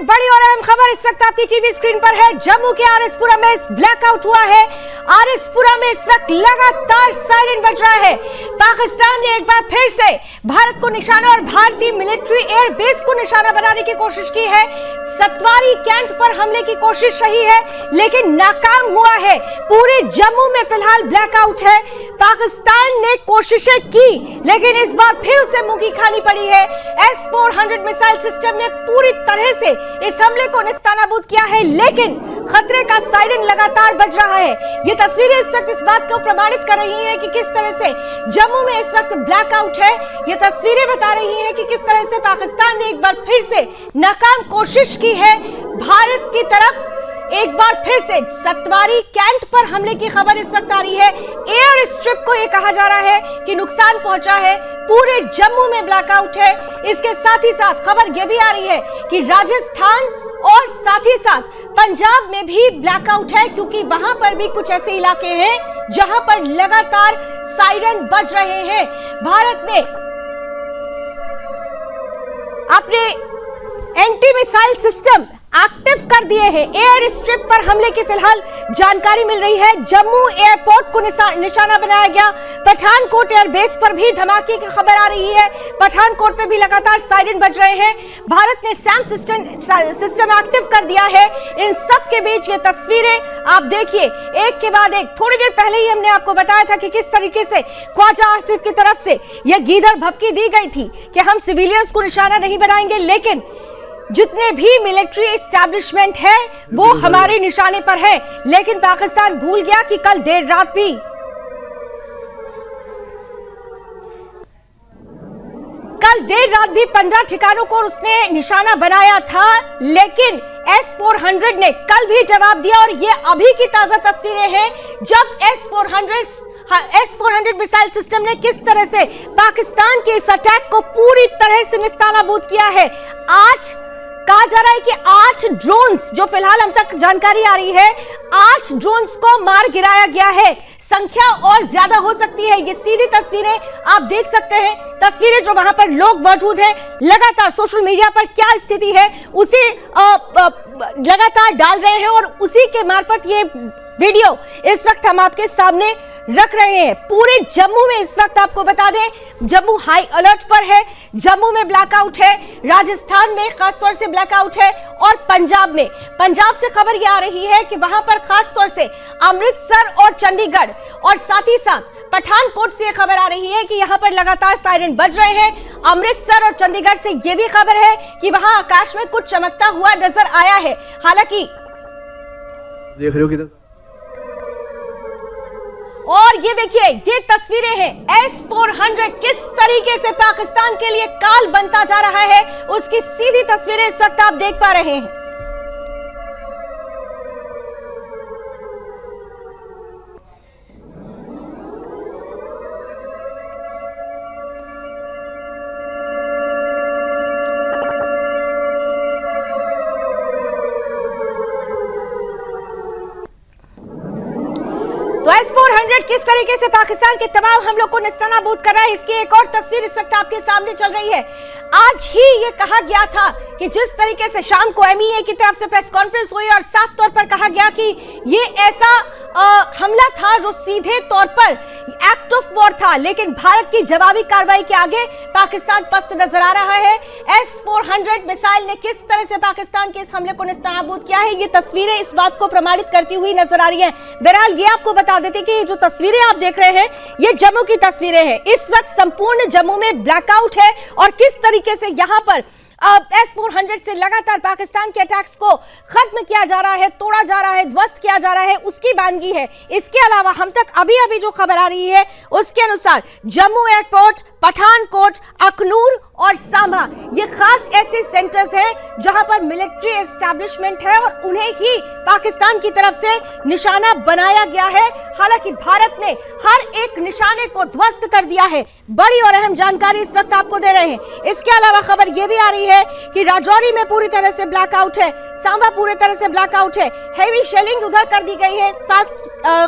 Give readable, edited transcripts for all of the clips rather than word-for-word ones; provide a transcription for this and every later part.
बड़ी और अहम खबर इस वक्त आपकी टीवी स्क्रीन पर है। जम्मू के आरएसपुरा में ब्लैकआउट हुआ है। आरएसपुरा में इस वक्त लगातार सायरन बज रहा है। पाकिस्तान ने एक बार फिर से भारत को निशाना और भारतीय मिलिट्री एयर बेस को निशाना बनाने की कोशिश की है। सतवारी कैंट पर हमले की कोशिश रही है लेकिन नाकाम हुआ है। पूरे जम्मू में फिलहाल ब्लैकआउट है। पाकिस्तान ने कोशिशें की लेकिन इस बार फिर उसे मुंह की खानी पड़ी है। S-400 मिसाइल सिस्टम ने पूरी तरह से इस हमले को निस्तानाबूद किया है लेकिन खतरे का सायरन लगातार बज रहा है। ये तस्वीरें इस वक्त इस बात को प्रमाणित कर रही हैं कि किस तरह से जम्मू में इस वक्त ब्लैकआउट है। ये तस्वीरें बता रही हैं कि किस तरह से पाकिस्तान ने एक बार फिर से नाकाम कोशिश की है। भारत की तरफ एक बार फिर से सतवारी कैंट पर हमले की खबर इस वक्त आ रही है। एयर स्ट्रिप को यह कहा जा रहा है कि नुकसान पहुंचा है। पूरे जम्मू में ब्लैकआउट है। इसके साथ ही साथ खबर यह भी आ रही है कि राजस्थान और साथ ही साथ पंजाब में भी ब्लैकआउट है क्योंकि वहां पर भी कुछ ऐसे इलाके हैं जहां पर लगातार सायरन बज रहे हैं। भारत ने अपने एंटी मिसाइल सिस्टम एक्टिव कर दिए हैं। एयर स्ट्रिप पर हमले की फिलहाल जानकारी मिल रही है। जम्मू एयरपोर्ट को निशाना बनाया गया। पठानकोट एयरबेस पर भी धमाके की खबर आ रही है। पठानकोट में भी लगातार सायरन बज रहे हैं। भारत ने सैम सिस्टम एक्टिव कर दिया है। इन सब के बीच ये तस्वीरें आप देखिए एक के बाद एक। थोड़ी देर पहले ही हमने आपको बताया था कि किस तरीके से ख्वाजा आसिफ की तरफ से यह गीदड़ भपकी दी गई थी कि हम सिविलियंस को निशाना नहीं बनाएंगे लेकिन जितने भी मिलिट्री एस्टैब्लिशमेंट है वो हमारे निशाने पर है। लेकिन पाकिस्तान भूल गया कि कल देर रात भी 15 ठिकानों को उसने निशाना बनाया था लेकिन S-400 ने कल भी जवाब दिया। और ये अभी की ताजा तस्वीरें हैं जब S-400 मिसाइल सिस्टम ने किस तरह से पाकिस्तान के इस अटैक को पूरी तरह से निस्तानाबूद किया है। कहा जा रहा है कि 8 ड्रोन्स, जो फिलहाल हम तक जानकारी आ रही है, 8 ड्रोन्स को मार गिराया गया है। संख्या और ज्यादा हो सकती है। ये सीधी तस्वीरें आप देख सकते हैं। तस्वीरें जो वहां पर लोग मौजूद हैं लगातार सोशल मीडिया पर क्या स्थिति है उसे लगातार डाल रहे हैं और उसी के मार्फत ये वीडियो इस वक्त हम आपके सामने रख रहे हैं। पूरे जम्मू में इस वक्त आपको बता दें जम्मू हाई अलर्ट पर है। जम्मू में ब्लैकआउट है। राजस्थान में खासतौर से ब्लैकआउट है और पंजाब से खबर यह आ रही है कि वहां पर खासतौर से अमृतसर और चंडीगढ़ और साथ ही साथ पठानकोट से खबर आ रही है कि यहां पर लगातार सायरन बज रहे हैं। अमृतसर और चंडीगढ़ से यह भी खबर है कि वहां आकाश में कुछ चमकता हुआ नजर आया है। हालांकि देख रहे हो किधर और ये देखिए ये तस्वीरें हैं S-400 किस तरीके से पाकिस्तान के लिए काल बनता जा रहा है उसकी सीधी तस्वीरें इस वक्त आप देख पा रहे हैं। तो S-400 किस तरीके से पाकिस्तान के तमाम हमलों को निस्तानाबूद कर रहा है इसकी एक और तस्वीर इस वक्त आपके सामने चल रही है। आज ही ये कहा गया था कि जिस तरीके से शाम को MEA की तरफ से प्रेस कॉन्फ्रेंस हुई और साफ तौर पर कहा गया कि ये ऐसा हमला था जो सीधे तौर पर एक्ट ऑफ वॉर था लेकिन भारत की जवाबी कार्रवाई के आगे पाकिस्तान पस्त नजर आ रहा है। S-400 मिसाइल ने किस तरह से पाकिस्तान के इस हमले को निस्तानाबूद किया है ये तस्वीरें इस बात को प्रमाणित करती हुई नजर आ रही है। बहरहाल ये आपको बता देते कि ये जो तस्वीरें आप देख रहे हैं ये जम्मू की तस्वीरें हैं। इस वक्त संपूर्ण जम्मू में ब्लैकआउट है और किस तरीके से यहां पर S-400 से लगातार पाकिस्तान के अटैक्स को खत्म किया जा रहा है, तोड़ा जा रहा है, ध्वस्त किया जा रहा है उसकी बानगी है। इसके अलावा हम तक अभी जो खबर आ रही है उसके अनुसार जम्मू एयरपोर्ट, पठानकोट, अखनूर और सांबा ये खास ऐसे सेंटर्स हैं जहां पर मिलिट्री एस्टैब्लिशमेंट है और उन्हें ही पाकिस्तान की तरफ से निशाना बनाया गया है। हालांकि भारत ने हर एक निशाने को ध्वस्त कर दिया है। बड़ी और अहम जानकारी इस वक्त आपको दे रहे हैं। इसके अलावा खबर यह भी आ रही है कि राजौरी में पूरी तरह से ब्लैकआउट है। सांबा पूरी तरह से ब्लैकआउट है। हेवी शेलिंग उधर कर दी गई है।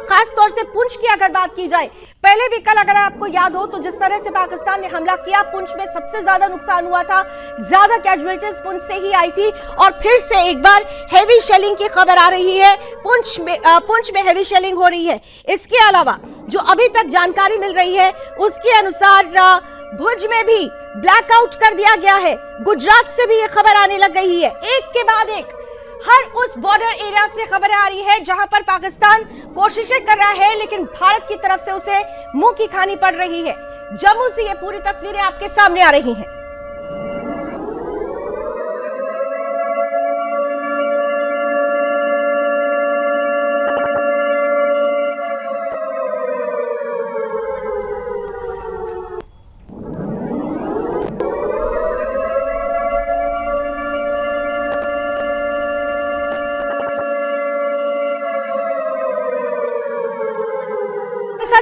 खास तौर से पुंछ की अगर बात की जाए पहले भी कल अगर आपको याद हो तो जिस तरह से पाकिस्तान ने हमला किया, पुंछ में सबसे ज्यादा नुकसान हुआ था, ज्यादा कैजुअलिटीज पुंछ से ही आई थी और फिर से एक बार हेवी शेलिंग की खबर आ रही है। पुंछ में हेवी शेलिंग हो रही है। इसके अलावा जो अभी तक जानकारी मिल रही है उसके अनुसार भुज में भी ब्लैकआउट कर दिया गया है। गुजरात से भी ये खबर आने लग गई है। एक के बाद एक हर उस बॉर्डर एरिया से खबरें आ रही है जहां पर पाकिस्तान कोशिशें कर रहा है लेकिन भारत की तरफ से उसे मुंह की खानी पड़ रही है। जम्मू से ये पूरी तस्वीरें आपके सामने आ रही हैं।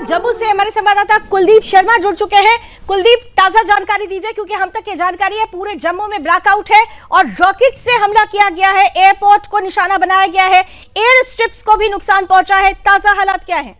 जम्मू से हमारे संवाददाता कुलदीप शर्मा जुड़ चुके हैं। कुलदीप, ताजा जानकारी दीजिए क्योंकि हम तक ये जानकारी है पूरे जम्मू में ब्लैकआउट है और रॉकेट से हमला किया गया है, एयरपोर्ट को निशाना बनाया गया है, एयर स्ट्रिप्स को भी नुकसान पहुंचा है। ताजा हालात क्या है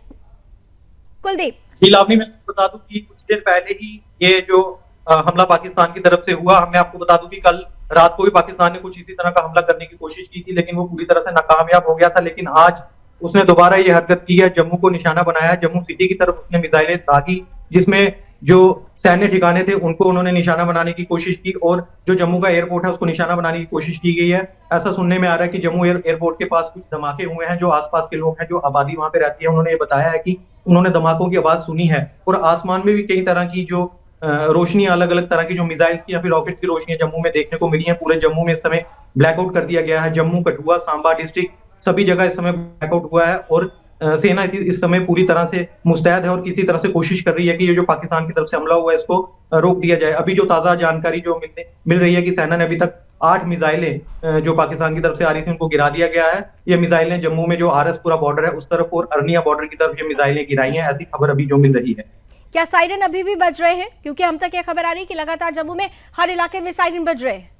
कुलदीप? जी लावनी, मैं बता दूं कि कुछ देर पहले ही ये जो हमला पाकिस्तान की तरफ से हुआ, मैं आपको बता दूं कि कल रात को भी पाकिस्तान ने कुछ इसी तरह का हमला करने की कोशिश की थी लेकिन वो पूरी तरह से नाकामयाब हो गया था। लेकिन आज उसने दोबारा ये हरकत की है, जम्मू को निशाना बनाया, जम्मू सिटी की तरफ उसने मिसाइलें दागी जिसमें जो सैन्य ठिकाने थे उनको उन्होंने निशाना बनाने की कोशिश की और जो जम्मू का एयरपोर्ट है उसको निशाना बनाने की कोशिश की गई है। ऐसा सुनने में आ रहा है कि जम्मू एयरपोर्ट के पास कुछ धमाके हुए हैं। जो आसपास के लोग हैं, जो आबादी वहां पे रहती है, उन्होंने ये बताया है कि उन्होंने धमाकों की आवाज सुनी है और आसमान में भी कई तरह की जो रोशनी, अलग अलग तरह की जो मिसाइल्स की या फिर रॉकेट की रोशनियां जम्मू में देखने को मिली है। पूरे जम्मू में इस समय ब्लैकआउट कर दिया गया है। जम्मू, कठुआ, सांबा डिस्ट्रिक्ट सभी जगह इस समय ब्लैकआउट हुआ है और सेना इस समय पूरी तरह से मुस्तैद है और किसी तरह से कोशिश कर रही है कि ये जो पाकिस्तान की तरफ से हमला हुआ है इसको रोक दिया जाए। अभी जो ताजा जानकारी जो मिल रही है कि सेना ने अभी तक 8 मिसाइलें जो पाकिस्तान की तरफ से आ रही थी उनको गिरा दिया गया है। ये मिसाइलें जम्मू में जो आरएस पूरा बॉर्डर है उस तरफ और अरनिया बॉर्डर की तरफ ये मिसाइलें गिराई हैं, ऐसी खबर अभी जो मिल रही है। क्या सायरन अभी भी बज रहे हैं? क्योंकि हम तक ये खबर आ रही है कि लगातार जम्मू में हर इलाके में सायरन बज रहे हैं।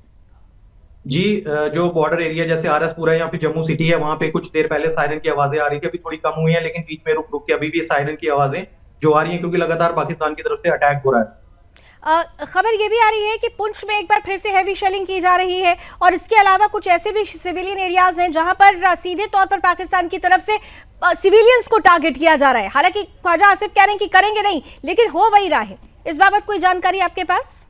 जी, जो बॉर्डर एरिया जैसे आरएस पूरा है या फिर जम्मू सिटी है, वहां पे कुछ देर पहले सायरन की आवाजें आ रही थी, अभी थोड़ी कम हुई है लेकिन बीच में रुक रुक के अभी भी सायरन की आवाजें जो आ रही हैं क्योंकि लगातार पाकिस्तान की तरफ से अटैक हो रहा है। खबर ये भी आ रही है कि पुंछ में एक बार फिर से हैवी शेलिंग की जा रही है और इसके अलावा कुछ ऐसे भी सिविलियन एरियाज हैं जहां पर सीधे तौर पर पाकिस्तान की तरफ से सिविलियंस को टारगेट किया जा रहा है। हालांकि ख्वाजा आसिफ कह रहे हैं कि करेंगे नहीं, लेकिन हो वही रहा है। इस बाबत कोई जानकारी आपके पास?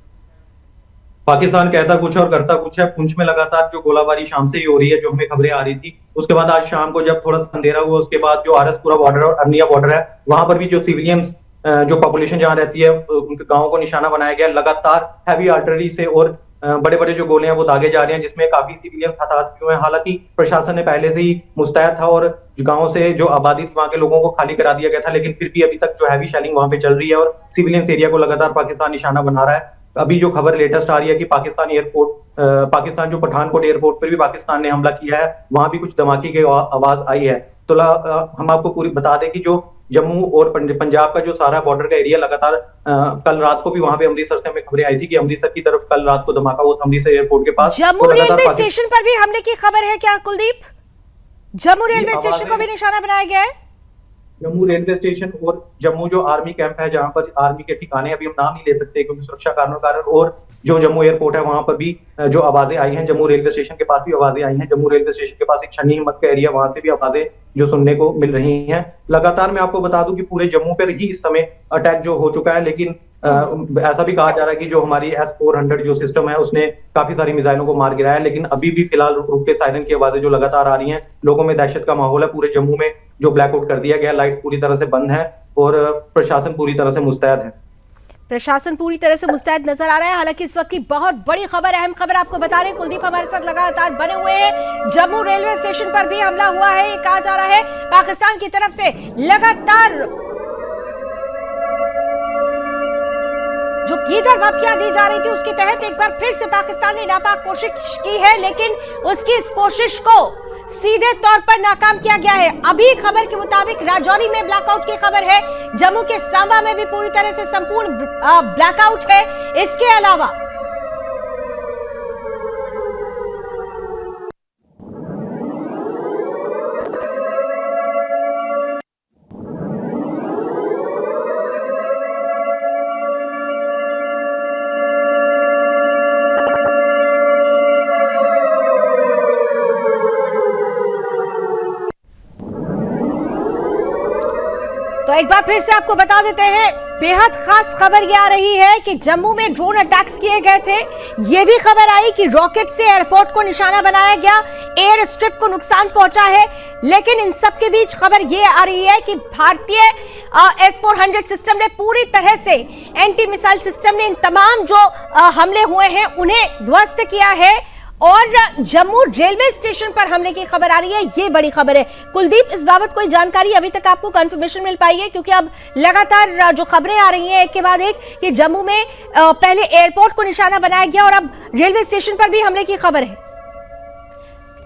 पाकिस्तान कहता कुछ और करता कुछ है। पुंछ में लगातार जो गोलाबारी शाम से ही हो रही है, जो हमें खबरें आ रही थी, उसके बाद आज शाम को जब थोड़ा सा अंधेरा हुआ उसके बाद जो आरएस पूरा बॉर्डर और अर्निया बॉर्डर है वहां पर भी जो सिविलियंस जो पॉपुलेशन जहां रहती है उनके गांवों को निशाना बनाया गया। लगातार हैवी आर्टिलरी से और बड़े बड़े जो गोले हैं वो दागे जा रहे हैं जिसमें काफी सिविलियंस हताहत हुए हैं। हालांकि प्रशासन ने पहले से ही मुस्तैद था और गांव से जो आबादी थी वहां के लोगों को खाली करा दिया गया था, लेकिन फिर भी अभी तक जो हैवी शेलिंग वहां पे चल रही है और सिविलियंस एरिया को लगातार पाकिस्तान निशाना बना रहा है। अभी जो खबर लेटेस्ट आ रही है कि पाकिस्तान जो पठानकोट एयरपोर्ट पर भी पाकिस्तान ने हमला किया है, वहां भी कुछ धमाके की आवाज आई है। तो हम आपको पूरी बता दें कि जो जम्मू और पंजाब का जो सारा बॉर्डर का एरिया लगातार कल रात को भी वहां पे अमृतसर से हमें खबरें आई थी कि अमृतसर की तरफ कल रात को धमाका हुआ अमृतसर एयरपोर्ट के पास। जम्मू रेलवे स्टेशन पर भी हमले की खबर है क्या कुलदीप? जम्मू रेलवे स्टेशन को भी निशाना बनाया गया है। जम्मू रेलवे स्टेशन और जम्मू जो आर्मी कैंप है जहां पर आर्मी के ठिकाने, अभी हम नाम नहीं ले सकते क्योंकि सुरक्षा कारणों के कारण, और जो जम्मू एयरपोर्ट है वहां पर भी जो आवाजें आई हैं। जम्मू रेलवे स्टेशन के पास भी आवाजें आई हैं। जम्मू रेलवे स्टेशन के पास एक शनी हिम्मत का एरिया, वहां से भी आवाजें जो सुनने को मिल रही हैं। लगातार मैं आपको बता दूं कि पूरे जम्मू पर ही इस समय अटैक जो हो चुका है, लेकिन ऐसा भी कहा जा रहा है कि जो हमारी S-400 जो सिस्टम है उसने काफी सारी मिसाइलों को मार गिराया, लेकिन अभी भी फिलहाल रुक रुक के सायरन की आवाजें जो लगातार आ रही हैं, लोगों में दहशत का माहौल है। पूरे जम्मू में जो ब्लैकआउट कर दिया गया, लाइट पूरी तरह से बंद है और प्रशासन पूरी तरह से मुस्तैद है। प्रशासन पूरी तरह से मुस्तैद नजर आ रहा है। हालांकि इस वक्त की बहुत बड़ी खबर, अहम खबर आपको बता रहे हैं, कुलदीप हमारे साथ लगातार बने हुए हैं। जम्मू रेलवे स्टेशन पर भी हमला हुआ है, ये कहा जा रहा है पाकिस्तान की तरफ से लगातार जो कीधर धमकियां दी जा रही थी उसके तहत एक बार फिर से पाकिस्तान ने नापाक कोशिश की है, लेकिन उसकी इस कोशिश को सीधे तौर पर नाकाम किया गया है। अभी खबर के मुताबिक राजौरी में ब्लैकआउट की खबर है, जम्मू के सांबा में भी पूरी तरह से संपूर्ण ब्लैकआउट है। इसके अलावा तो एक बार फिर से आपको बता देते हैं, बेहद खास खबर ये आ रही है कि जम्मू में ड्रोन अटैक्स किए गए थे। ये भी खबर आई कि रॉकेट से एयरपोर्ट को निशाना बनाया गया, एयर स्ट्रिप को नुकसान पहुंचा है। लेकिन इन सब के बीच खबर ये आ रही है कि भारतीय S-400 सिस्टम ने पूरी तरह से, एंटी मिसाइल सिस्टम ने इन तमाम जो हमले हुए हैं उन्हें ध्वस्त किया है। और जम्मू रेलवे स्टेशन पर हमले की खबर आ रही है, ये बड़ी खबर है। कुलदीप, इस बाबत कोई जानकारी अभी तक आपको कंफर्मेशन मिल पाई है? क्योंकि अब लगातार जो खबरें आ रही हैं एक के बाद एक कि जम्मू में पहले एयरपोर्ट को निशाना बनाया गया और अब रेलवे स्टेशन पर भी हमले की खबर है।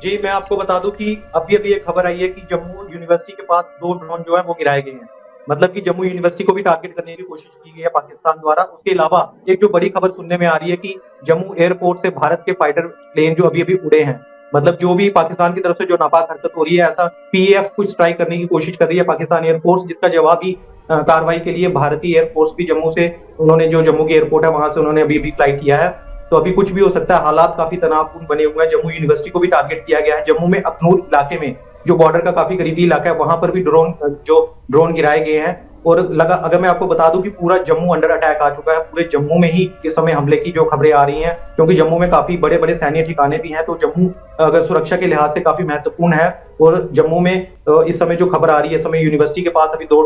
जी, मैं आपको बता दूं कि अभी एक खबर आई है कि जम्मू यूनिवर्सिटी के पास 2 ड्रोन जो है वो गिराए गए हैं। मतलब कि जम्मू यूनिवर्सिटी को भी टारगेट करने की कोशिश की गई है पाकिस्तान द्वारा। उसके अलावा एक जो बड़ी खबर सुनने में आ रही है कि जम्मू एयरपोर्ट से भारत के फाइटर प्लेन जो अभी उड़े हैं, मतलब जो भी पाकिस्तान की तरफ से जो नापाक हरकत हो रही है, ऐसा PAF कुछ स्ट्राइक करने की कोशिश कर रही है पाकिस्तान एयरफोर्स, जिसका जवाबी कार्रवाई के लिए भारतीय एयरफोर्स भी जम्मू से, उन्होंने जो जम्मू की एयरपोर्ट है वहां से उन्होंने अभी फ्लाइट किया है। तो अभी कुछ भी हो सकता है, हालात काफी तनावपूर्ण बने हुए हैं। जम्मू यूनिवर्सिटी को भी टारगेट किया गया है। जम्मू में अखनूर इलाके में जो बॉर्डर का काफी करीबी इलाका है, वहां पर भी ड्रोन गिराए गए हैं। और अगर मैं आपको बता दूं कि पूरा जम्मू अंडर अटैक आ चुका है। पूरे जम्मू में ही इस समय हमले की जो खबरें आ रही हैं, क्योंकि जम्मू में काफी बड़े बड़े सैन्य ठिकाने भी हैं, तो जम्मू अगर सुरक्षा के लिहाज से काफी महत्वपूर्ण है। और जम्मू में इस समय जो खबर आ रही है, इस समय यूनिवर्सिटी के पास अभी 2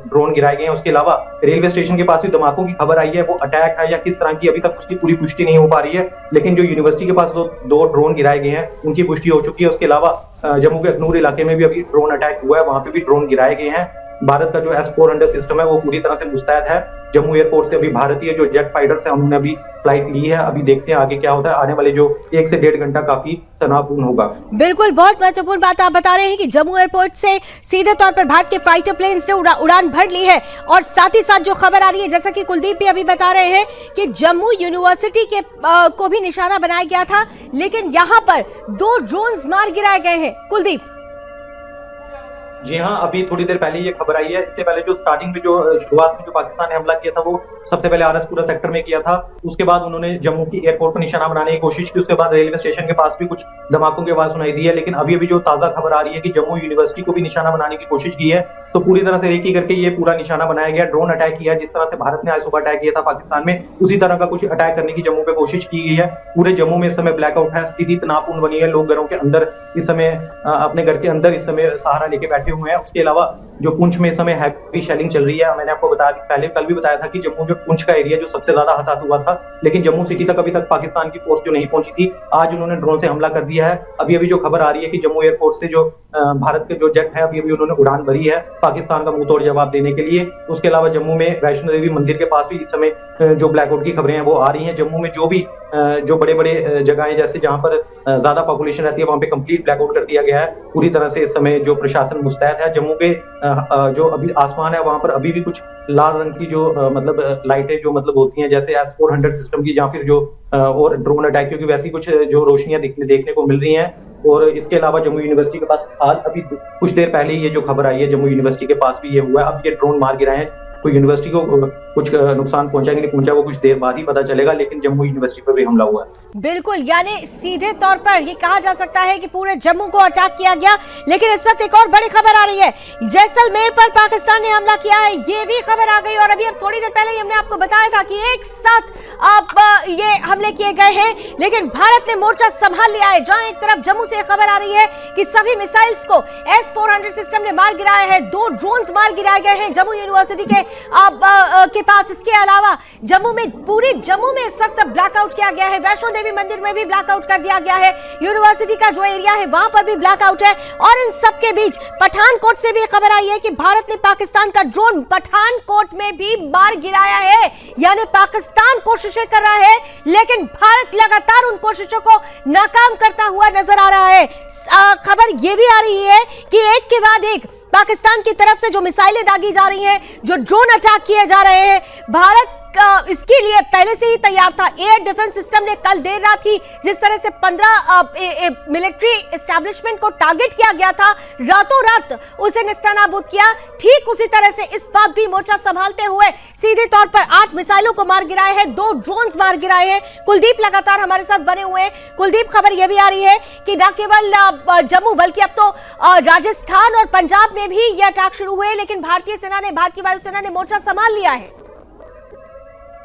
ड्रोन गिराए गए हैं। उसके अलावा रेलवे स्टेशन के पास भी धमाकों की खबर आई है। वो अटैक है या किस तरह की, अभी तक उसकी पूरी पुष्टि नहीं हो पा रही है। लेकिन जो यूनिवर्सिटी के पास 2 ड्रोन गिराए गए हैं उनकी पुष्टि हो चुकी है। उसके अलावा जम्मू के अखनूर इलाके में भी अभी ड्रोन अटैक हुआ है, वहां पे भी ड्रोन गिराए गए हैं। भारत का जो S-400 सिस्टम है वो पूरी तरह से मुस्तैद है। जम्मू एयरपोर्ट से अभी भारतीय जो जेट फाइटर्स हैं उन्होंने अभी फ्लाइट ली है। अभी देखते हैं आगे क्या होता है। आने वाले जो 1 से 1.5 घंटा काफी तनावपूर्ण होगा। बिल्कुल, बहुत महत्वपूर्ण बात आप बता रहे हैं कि जम्मू एयरपोर्ट से सीधे तौर पर भारत के फाइटर प्लेन्स ने उड़ान भर ली है। और साथ ही साथ जो खबर आ रही है, जैसा कि कुलदीप भी अभी बता रहे हैं कि जम्मू यूनिवर्सिटी के को भी निशाना बनाया गया था, लेकिन यहाँ पर 2 ड्रोन्स मार गिराए गए हैं। कुलदीप, जी हाँ, अभी थोड़ी देर पहले ये खबर आई है। इससे पहले जो स्टार्टिंग में जो शुरुआत में जो पाकिस्तान ने हमला किया था वो सबसे पहले RS-पुरा सेक्टर में किया था। उसके बाद उन्होंने जम्मू की एयरपोर्ट पर निशाना बनाने की कोशिश की। उसके बाद रेलवे स्टेशन के पास भी कुछ धमाकों की आवाज सुनाई दी है। लेकिन अभी जो ताजा खबर आ रही है कि जम्मू यूनिवर्सिटी को भी निशाना बनाने की कोशिश की है। तो पूरी तरह से रेकी करके ये पूरा निशाना बनाया गया, ड्रोन अटैक किया। जिस तरह से भारत ने आज सुबह अटैक किया था पाकिस्तान में, उसी तरह का कुछ अटैक करने की जम्मू पे कोशिश की गई है। पूरे जम्मू में इस समय ब्लैकआउट है, स्थिति तनावपूर्ण बनी है। लोग घरों के अंदर इस समय, अपने घर के अंदर इस समय सहारा लेके बैठे हुए हैं। उसके अलावा जो पुंछ में इस समय हैवी शेलिंग चल रही है। मैंने आपको बताया पहले कल भी बताया था कि जम्मू जो पुंछ का एरिया जो सबसे ज्यादा हताहत हुआ था, लेकिन जम्मू सिटी तक अभी तक पाकिस्तान की फोर्स जो नहीं पहुंची थी, आज उन्होंने ड्रोन से हमला कर दिया है। अभी जो खबर आ रही है कि जम्मू एयरपोर्ट से जो भारत के जो जेट है अभी उन्होंने उड़ान भरी है पाकिस्तान का मुंह तोड़ जवाब देने के लिए। उसके अलावा जम्मू में वैष्णो देवी मंदिर के पास भी इस समय जो ब्लैकआउट की खबरें हैं वो आ रही हैं। जम्मू में जो भी जो बड़े बड़े जगहें जैसे जहां पर ज्यादा पॉपुलेशन रहती है वहां पे कंप्लीट ब्लैकआउट कर दिया गया है। पूरी तरह से इस समय जो प्रशासन मुस्तैद है। जम्मू के जो अभी आसमान है वहां पर अभी भी कुछ लाल रंग की जो मतलब लाइटें जो मतलब होती हैं जैसे S-400 सिस्टम की, या फिर जो और ड्रोन अटैक की वैसी कुछ जो रोशनियां देखने को मिल रही हैं। और इसके अलावा जम्मू यूनिवर्सिटी के पास आज अभी कुछ देर पहले ये जो खबर आई है जम्मू यूनिवर्सिटी के पास भी ये हुआ है। अब ये ड्रोन मार गिराए हैं, तो यूनिवर्सिटी को कुछ नुकसान पहुंचा कि नहीं पहुंचा वो कुछ देर बाद ही पता चलेगा। लेकिन जम्मू यूनिवर्सिटी पर भी हमला हुआ है। बिल्कुल, यानी सीधे तौर पर ये कहा जा सकता है कि पूरे जम्मू को अटैक किया गया। लेकिन इस वक्त एक और बड़ी खबर आ रही है, जैसलमेर पर पाकिस्तान ने हमला किया है, ये भी खबर आ गई। और अभी अब थोड़ी देर पहले हमने आपको बताया था कि एक साथ अब ये हमले किए गए हैं, लेकिन भारत ने मोर्चा संभाल लिया है। जहां एक तरफ जम्मू से खबर आ रही है कि सभी मिसाइल्स को S-400 सिस्टम ने मार गिराया है, 2 ड्रोन्स मार गिराए गए हैं जम्मू यूनिवर्सिटी के पास। इसके अलावा जम्मू में, पूरे जम्मू में इस वक्त ब्लैकआउट किया गया है। वैष्णो देवी मंदिर में भी ब्लैकआउट कर दिया गया है। यूनिवर्सिटी का जो एरिया है वहां पर भी ब्लैकआउट है। और इन सब के बीच पठानकोट से भी खबर आई है कि भारत ने पाकिस्तान का ड्रोन पठानकोट में भी मार गिराया है। यानी पाकिस्तान कोशिशें कर रहा है, लेकिन भारत लगातार उन कोशिशों को नाकाम करता हुआ नजर आ रहा है। खबर यह भी आ रही है कि एक के बाद एक पाकिस्तान की तरफ से जो मिसाइलें दागी जा रही हैं, जो ड्रोन अटैक किए जा रहे हैं, भारत इसके लिए पहले से ही तैयार था। एयर डिफेंस सिस्टम ने कल देर रात ही जिस तरह से 15 मिलिट्री एस्टैब्लिशमेंट को टारगेट किया गया था, रातों रात उसे निस्तानाबूद किया। ठीक उसी तरह से इस बात भी मोर्चा संभालते हुए सीधे तौर पर 8 मिसाइलों को मार गिराए हैं, 2 ड्रोन्स मार गिराए हैं। कुलदीप लगातार हमारे साथ बने हुए हैं। कुलदीप, खबर यह भी आ रही है कि न केवल जम्मू बल्कि अब तो राजस्थान और पंजाब में भी यह अटैक शुरू हुए, लेकिन भारतीय वायुसेना ने मोर्चा संभाल लिया है।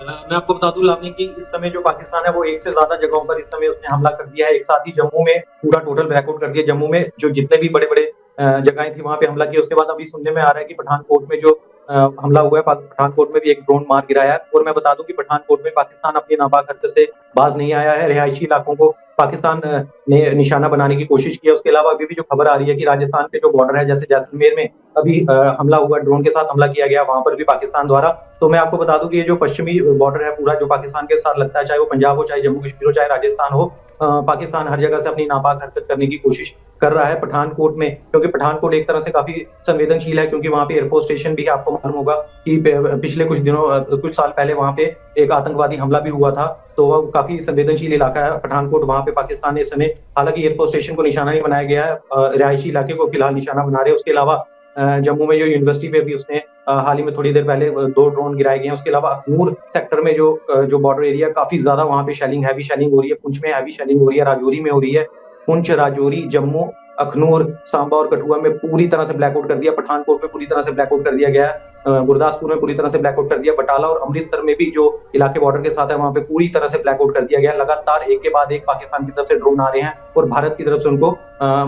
मैं आपको बता दूं लावनी कि इस समय जो पाकिस्तान है वो एक से ज्यादा जगहों पर इस समय उसने हमला कर दिया है। एक साथ ही जम्मू में पूरा टोटल ब्लैकआउट कर दिया। जम्मू में जो जितने भी बड़े बड़े जगहें थी वहां पे हमला किया। उसके बाद अभी सुनने में आ रहा है कि पठानकोट में जो हमला हुआ है, पठानकोट में भी एक ड्रोन मार गिराया है। और मैं बता दूं कि पठानकोट में पाकिस्तान अपनी नापाक हरकत से बाज नहीं आया है। रिहायशी इलाकों को पाकिस्तान ने निशाना बनाने की कोशिश की है। उसके अलावा अभी भी जो खबर आ रही है कि राजस्थान के जो बॉर्डर है, जैसे जैसलमेर में अभी हमला हुआ, ड्रोन के साथ हमला किया गया, वहां पर भी पाकिस्तान द्वारा। तो मैं आपको बता दूं कि ये जो पश्चिमी बॉर्डर है पूरा, जो पाकिस्तान के साथ लगता है, चाहे वो पंजाब हो, चाहे जम्मू कश्मीर हो, चाहे राजस्थान हो, पाकिस्तान हर जगह से अपनी नापाक हरकत करने की कोशिश कर रहा है पठानकोट में। क्योंकि पठानकोट एक तरह से काफी संवेदनशील है, क्योंकि वहां पे एयरफोर्स स्टेशन भी है। आपको मालूम होगा कि पिछले कुछ साल पहले वहां पे एक आतंकवादी हमला भी हुआ था। तो वह काफी संवेदनशील इलाका है पठानकोट। वहां पे पाकिस्तान ने इस समय हालांकि एयरफोर्स स्टेशन को निशाना नहीं बनाया गया है, रिहायशी इलाके को फिलहाल निशाना बना रहे हैं। उसके अलावा जम्मू में जो यूनिवर्सिटी पे भी उसने हाल ही में थोड़ी देर पहले 2 ड्रोन गिराए गए हैं। उसके अलावा अखनूर सेक्टर में जो बॉर्डर एरिया, काफी ज्यादा वहां पे हैवी शेलिंग हो रही है। पुंछ में हैवी शेलिंग हो रही है, राजौरी में हो रही है। पुंछ, राजौरी, जम्मू, अखनूर, सांबा और कठुआ में पूरी तरह से ब्लैकआउट कर दिया। पठानकोट में पूरी तरह से ब्लैकआउट कर दिया गया है। गुरदासपुर में पूरी तरह से ब्लैकआउट कर दिया। बटाला और अमृतसर में भी जो इलाके बॉर्डर के साथ है वहां पे पूरी तरह से ब्लैकआउट कर दिया गया। लगातार एक के बाद एक पाकिस्तान की तरफ से ड्रोन आ रहे हैं और भारत की तरफ से उनको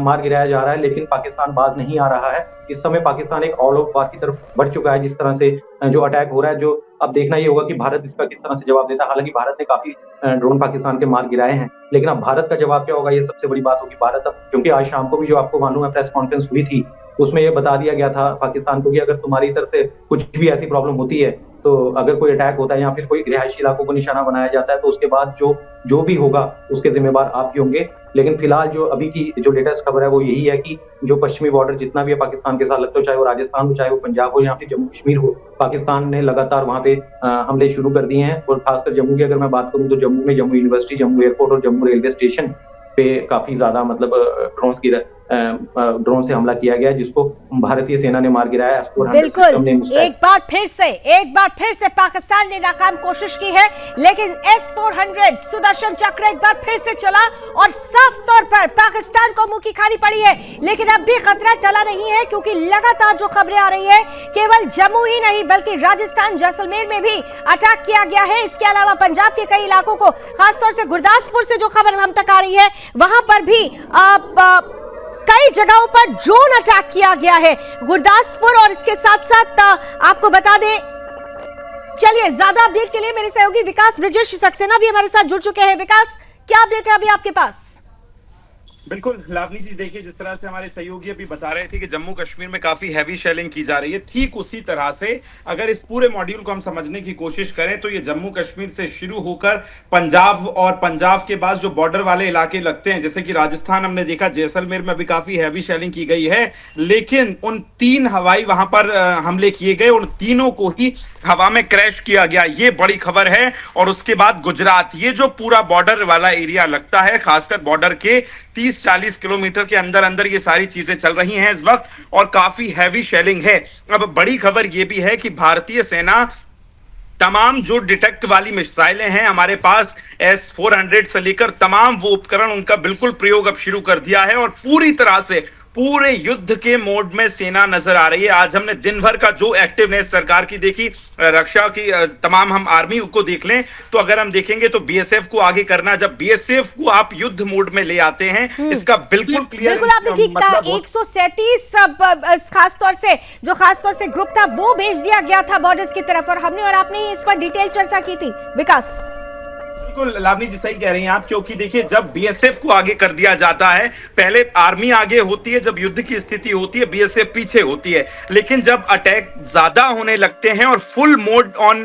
मार गिराया जा रहा है, लेकिन पाकिस्तान बाज नहीं आ रहा है। इस समय पाकिस्तान एक ऑल आउट वार की तरफ बढ़ चुका है। जिस तरह से जो अटैक हो रहा है, जो अब देखना ये होगा कि भारत इसका किस तरह से जवाब देता है। हालांकि भारत ने काफी ड्रोन पाकिस्तान के मार गिराए हैं, लेकिन अब भारत का जवाब क्या होगा, ये सबसे बड़ी बात होगी। भारत अब, क्योंकि आज शाम को भी जो आपको मालूम है प्रेस कॉन्फ्रेंस हुई थी, उसमें ये बता दिया गया था पाकिस्तान को कि अगर तुम्हारी तरफ से कुछ भी ऐसी प्रॉब्लम होती है, तो अगर कोई अटैक होता है या फिर कोई रिहायशी इलाकों को निशाना बनाया जाता है, तो उसके बाद जो भी होगा उसके जिम्मेदार आप ही होंगे। लेकिन फिलहाल जो अभी की जो लेटेस्ट खबर है वो यही है कि जो पश्चिमी बॉर्डर जितना भी है पाकिस्तान के साथ लगता हो, चाहे वो राजस्थान हो, चाहे वो पंजाब हो या फिर जम्मू कश्मीर हो, पाकिस्तान ने लगातार वहां पे हमले शुरू कर दिए हैं। और खासकर जम्मू की अगर मैं बात करूं तो जम्मू में जम्मू यूनिवर्सिटी, जम्मू एयरपोर्ट और जम्मू रेलवे स्टेशन पे काफी ज्यादा ड्रोन से हमला किया गया, जिसको भारतीय सेना ने मार गिराया। बिल्कुल, एक बार फिर से पाकिस्तान ने नाकाम कोशिश की है, लेकिन S-400 सुदर्शन चक्र एक बार फिर से चला और साफ तौर पर पाकिस्तान को मुंह की खानी पड़ी है। लेकिन अब भी खतरा टला नहीं है, क्योंकि लगातार जो खबरें आ रही है, केवल जम्मू ही नहीं बल्कि राजस्थान जैसलमेर में भी अटैक किया गया है। इसके अलावा पंजाब के कई इलाकों को, खासतौर से गुरदासपुर से जो खबर हम तक आ रही है, वहां पर भी कई जगहों पर ड्रोन अटैक किया गया है। गुरदासपुर और इसके साथ साथ आपको बता दें, चलिए ज्यादा अपडेट के लिए मेरे सहयोगी विकास ब्रिजेश सक्सेना भी हमारे साथ जुड़ चुके हैं। विकास, क्या अपडेट है अभी आपके पास? बिल्कुल लावनी जी, देखिए जिस तरह से हमारे सहयोगी अभी बता रहे थे कि जम्मू कश्मीर में काफी हैवी शेलिंग की जा रही है, ठीक उसी तरह से अगर इस पूरे मॉड्यूल को हम समझने की कोशिश करें तो ये जम्मू कश्मीर से शुरू होकर पंजाब और पंजाब के बाद जो बॉर्डर वाले इलाके लगते हैं, जैसे कि राजस्थान हमने देखा जैसलमेर में भी काफी हैवी शेलिंग की गई है, लेकिन उन 3 हवाई वहां पर हमले किए गए, उन तीनों को ही हवा में क्रैश किया गया, ये बड़ी खबर है। और उसके बाद गुजरात, ये जो पूरा बॉर्डर वाला एरिया लगता है, खासकर बॉर्डर के 30-40 किलोमीटर के अंदर अंदर ये सारी चीजें चल रही हैं इस वक्त और काफी हैवी शेलिंग है। अब बड़ी खबर ये भी है कि भारतीय सेना तमाम जो डिटेक्ट वाली मिसाइलें हैं हमारे पास, S-400 से लेकर तमाम वो उपकरण, उनका बिल्कुल प्रयोग अब शुरू कर दिया है और पूरी तरह से पूरे युद्ध के मोड में सेना नजर आ रही है। आज हमने दिन भर का जो एक्टिवनेस सरकार की देखी, रक्षा की तमाम हम आर्मी को देख लें तो अगर हम देखेंगे तो BSF को आगे करना, जब BSF को आप युद्ध मोड में ले आते हैं, इसका बिल्कुल क्लियर, बिल्कुल आपने ठीक कहा। 137 खासतौर से ग्रुप था वो भेज दिया गया था बॉर्डर्स की तरफ, और हमने और आपने इस पर डिटेल चर्चा की थी। विकास, बिल्कुल लावनी जी सही कह रही हैं आप, क्योंकि देखिए जब BSF को आगे कर दिया जाता है, पहले आर्मी आगे होती है, जब युद्ध की स्थिति होती है BSF पीछे होती है, लेकिन जब अटैक ज्यादा होने लगते हैं और फुल मोड ऑन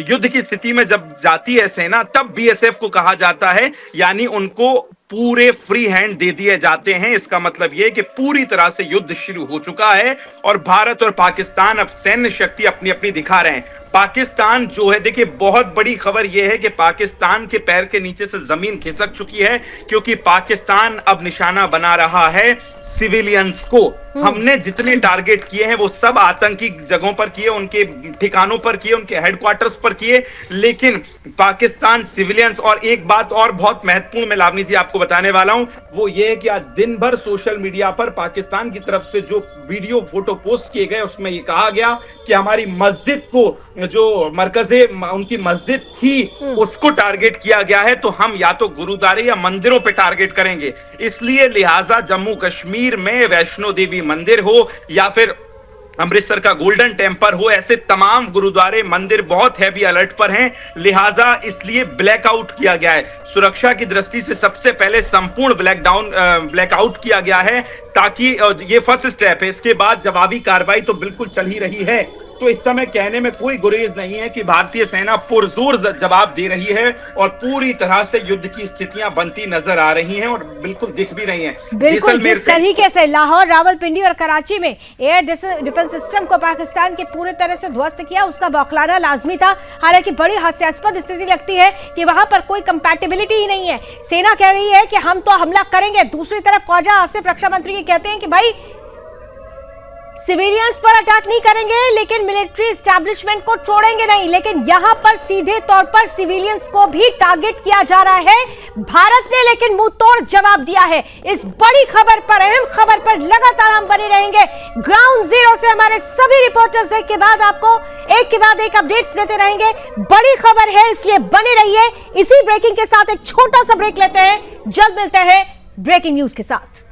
युद्ध की स्थिति में जब जाती है सेना, तब BSF को कहा जाता है, यानी उनको पूरे फ्री हैंड दे दिए जाते हैं। इसका मतलब यह कि पूरी तरह से युद्ध शुरू हो चुका है और भारत और पाकिस्तान अब सैन्य शक्ति अपनी अपनी दिखा रहे हैं। पाकिस्तान जो है, देखिए बहुत बड़ी खबर यह है कि पाकिस्तान के पैर के नीचे से जमीन खिसक चुकी है, क्योंकि पाकिस्तान अब निशाना बना रहा है सिविलियंस को। हमने जितने टारगेट किए हैं वो सब आतंकी जगहों पर किए, उनके ठिकानों पर किए, उनके हेडक्वार्टर्स पर किए, लेकिन पाकिस्तान सिविलियंस। और एक बात और बहुत महत्वपूर्ण मैं लावनी जी आपको बताने वाला हूं, वो ये है कि आज दिन भर सोशल मीडिया पर पाकिस्तान की तरफ से जो वीडियो फोटो पोस्ट किए गए उसमें ये कहा गया कि हमारी मस्जिद को, जो मरकजे उनकी मस्जिद थी उसको टारगेट किया गया है, तो हम या तो गुरुद्वारे या मंदिरों पे टारगेट करेंगे। इसलिए लिहाजा जम्मू कश्मीर में वैष्णो देवी मंदिर हो या फिर अमृतसर का गोल्डन टेम्पल हो, ऐसे तमाम गुरुद्वारे मंदिर बहुत हैवी अलर्ट पर हैं, लिहाजा इसलिए ब्लैकआउट किया गया है। सुरक्षा की दृष्टि से सबसे पहले संपूर्ण ब्लैकआउट किया गया है, ताकि ये फर्स्ट स्टेप है। इसके बाद जवाबी कार्रवाई तो बिल्कुल चल ही रही है। तो इस समय कहने में कोई गुरेज नहीं है कि भारतीय सेना पुरजोर जवाब दे रही है और पूरी तरह से युद्ध की स्थितियां बनती नजर आ रही हैं और बिल्कुल दिख भी रही हैं। बिल्कुल जिस तरीके से लाहौर, रावलपिंडी और कराची में एयर डिफेंस सिस्टम को पाकिस्तान के पूरे तरह से ध्वस्त किया, उसका बौखलाना लाजमी था। हालांकि बड़ी हास्यास्पद स्थिति लगती है कि वहां पर कोई कंपैटिबिलिटी ही नहीं है। सेना कह रही है कि हम तो हमला करेंगे, दूसरी तरफ ख्वाजा आसिफ रक्षा मंत्री कहते हैं कि भाई सिविलियंस पर अटैक नहीं करेंगे लेकिन मिलिट्री एस्टैब्लिशमेंट को छोड़ेंगे नहीं। लेकिन यहां पर सीधे तौर पर सिविलियंस को भी टारगेट किया जा रहा है। भारत ने लेकिन मुंह तोड़ जवाब दिया है। इस बड़ी खबर पर, अहम खबर पर लगातार हम बने रहेंगे। ग्राउंड जीरो से हमारे सभी रिपोर्टर्स एक के बाद एक अपडेट्स देते रहेंगे। बड़ी खबर है इसलिए बने रहिए। इसी ब्रेकिंग के साथ एक छोटा सा ब्रेक लेते हैं, जल्द मिलते हैं ब्रेकिंग न्यूज के साथ।